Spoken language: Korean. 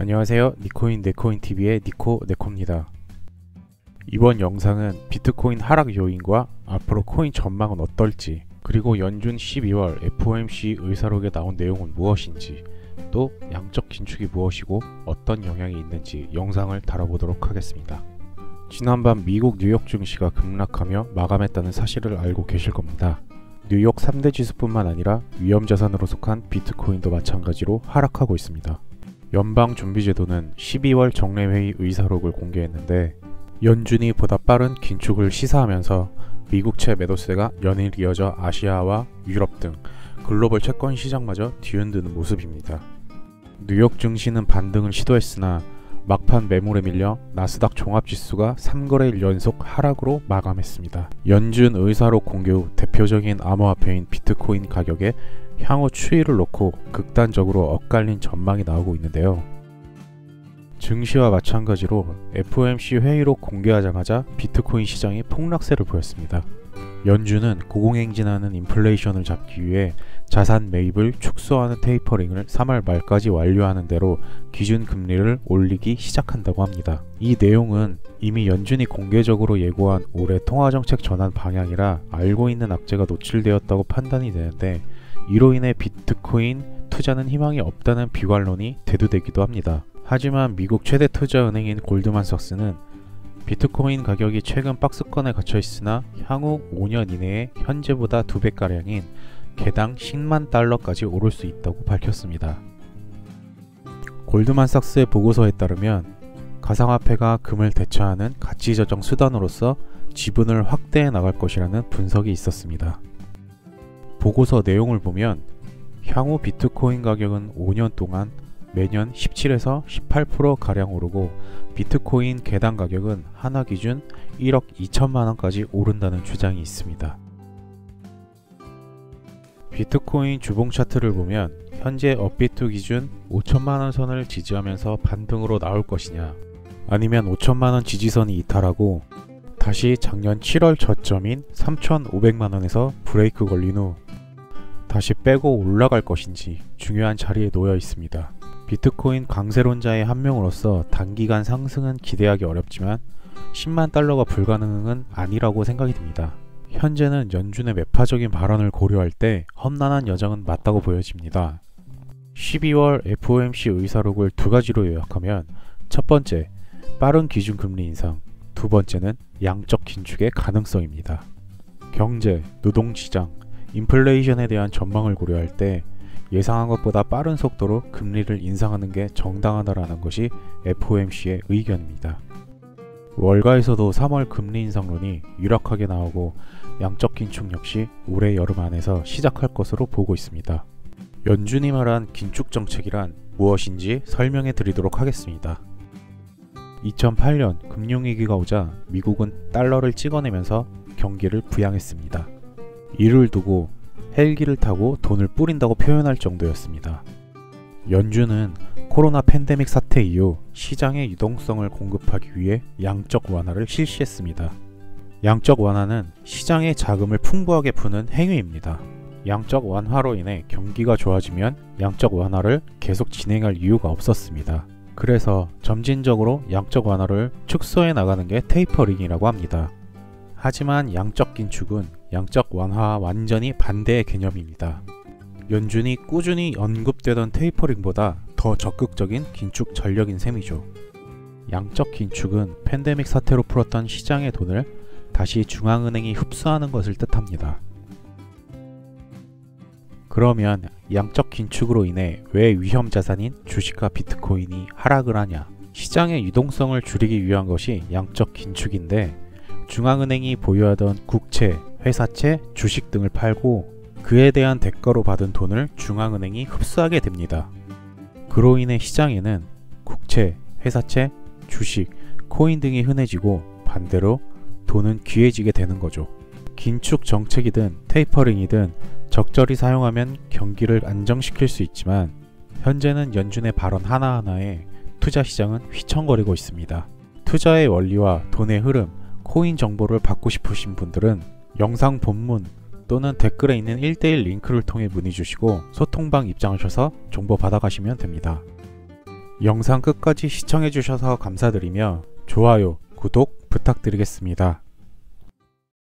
안녕하세요. 니코인 네코인TV의 니코네코입니다. 이번 영상은 비트코인 하락 요인과 앞으로 코인 전망은 어떨지, 그리고 연준 12월 FOMC 의사록에 나온 내용은 무엇인지, 또 양적 긴축이 무엇이고 어떤 영향이 있는지 영상을 다뤄보도록 하겠습니다. 지난밤 미국 뉴욕 증시가 급락하며 마감했다는 사실을 알고 계실 겁니다. 뉴욕 3대 지수뿐만 아니라 위험자산으로 속한 비트코인도 마찬가지로 하락하고 있습니다. 연방준비제도는 12월 정례회의 의사록을 공개했는데 연준이 보다 빠른 긴축을 시사하면서 미국채 매도세가 연일 이어져 아시아와 유럽 등 글로벌 채권 시장마저 뒤흔드는 모습입니다. 뉴욕 증시는 반등을 시도했으나 막판 매물에 밀려 나스닥 종합지수가 3거래일 연속 하락으로 마감했습니다. 연준 의사록 공개 후 대표적인 암호화폐인 비트코인 가격에 향후 추이를 놓고 극단적으로 엇갈린 전망이 나오고 있는데요. 증시와 마찬가지로 FOMC 회의록 공개하자마자 비트코인 시장이 폭락세를 보였습니다. 연준은 고공행진하는 인플레이션을 잡기 위해 자산 매입을 축소하는 테이퍼링을 3월 말까지 완료하는 대로 기준금리를 올리기 시작한다고 합니다. 이 내용은 이미 연준이 공개적으로 예고한 올해 통화정책 전환 방향이라 알고 있는 악재가 노출되었다고 판단이 되는데, 이로 인해 비트코인 투자는 희망이 없다는 비관론이 대두되기도 합니다. 하지만 미국 최대 투자은행인 골드만삭스는 비트코인 가격이 최근 박스권에 갇혀 있으나 향후 5년 이내에 현재보다 2배가량인 개당 10만 달러까지 오를 수 있다고 밝혔습니다. 골드만삭스의 보고서에 따르면 가상화폐가 금을 대체하는 가치조정 수단으로서 지분을 확대해 나갈 것이라는 분석이 있었습니다. 보고서 내용을 보면 향후 비트코인 가격은 5년 동안 매년 17에서 18%가량 오르고 비트코인 개당 가격은 하나 기준 1억 2천만원까지 오른다는 주장이 있습니다. 비트코인 주봉 차트를 보면 현재 업비트 기준 5천만원 선을 지지하면서 반등으로 나올 것이냐, 아니면 5천만원 지지선이 이탈하고 다시 작년 7월 저점인 3,500만원에서 브레이크 걸린 후 다시 빼고 올라갈 것인지 중요한 자리에 놓여 있습니다. 비트코인 강세론자의 한 명으로서 단기간 상승은 기대하기 어렵지만 10만 달러가 불가능은 아니라고 생각이 듭니다. 현재는 연준의 매파적인 발언을 고려할 때 험난한 여정은 맞다고 보여집니다. 12월 FOMC 의사록을 두 가지로 요약하면, 첫 번째, 빠른 기준금리 인상, 두 번째는 양적 긴축의 가능성입니다. 경제, 노동시장, 인플레이션에 대한 전망을 고려할 때 예상한 것보다 빠른 속도로 금리를 인상하는 게 정당하다라는 것이 FOMC의 의견입니다. 월가에서도 3월 금리 인상론이 유력하게 나오고 양적 긴축 역시 올해 여름 안에서 시작할 것으로 보고 있습니다. 연준이 말한 긴축 정책이란 무엇인지 설명해 드리도록 하겠습니다. 2008년 금융위기가 오자 미국은 달러를 찍어내면서 경기를 부양했습니다. 이를 두고 헬기를 타고 돈을 뿌린다고 표현할 정도였습니다. 연준은 코로나 팬데믹 사태 이후 시장의 유동성을 공급하기 위해 양적 완화를 실시했습니다. 양적 완화는 시장의 자금을 풍부하게 푸는 행위입니다. 양적 완화로 인해 경기가 좋아지면 양적 완화를 계속 진행할 이유가 없었습니다. 그래서 점진적으로 양적 완화를 축소해 나가는 게 테이퍼링이라고 합니다. 하지만 양적 긴축은 양적 완화와 완전히 반대의 개념입니다. 연준이 꾸준히 언급되던 테이퍼링보다 더 적극적인 긴축 전략인 셈이죠. 양적 긴축은 팬데믹 사태로 풀었던 시장의 돈을 다시 중앙은행이 흡수하는 것을 뜻합니다. 그러면 양적 긴축으로 인해 왜 위험자산인 주식과 비트코인이 하락을 하냐? 시장의 유동성을 줄이기 위한 것이 양적 긴축인데, 중앙은행이 보유하던 국채, 회사채, 주식 등을 팔고 그에 대한 대가로 받은 돈을 중앙은행이 흡수하게 됩니다. 그로 인해 시장에는 국채, 회사채, 주식, 코인 등이 흔해지고 반대로 돈은 귀해지게 되는 거죠. 긴축 정책이든 테이퍼링이든 적절히 사용하면 경기를 안정시킬 수 있지만 현재는 연준의 발언 하나하나에 투자 시장은 휘청거리고 있습니다. 투자의 원리와 돈의 흐름, 코인 정보를 받고 싶으신 분들은 영상 본문 또는 댓글에 있는 1:1 링크를 통해 문의 주시고 소통방 입장하셔서 정보 받아가시면 됩니다. 영상 끝까지 시청해주셔서 감사드리며 좋아요, 구독 부탁드리겠습니다.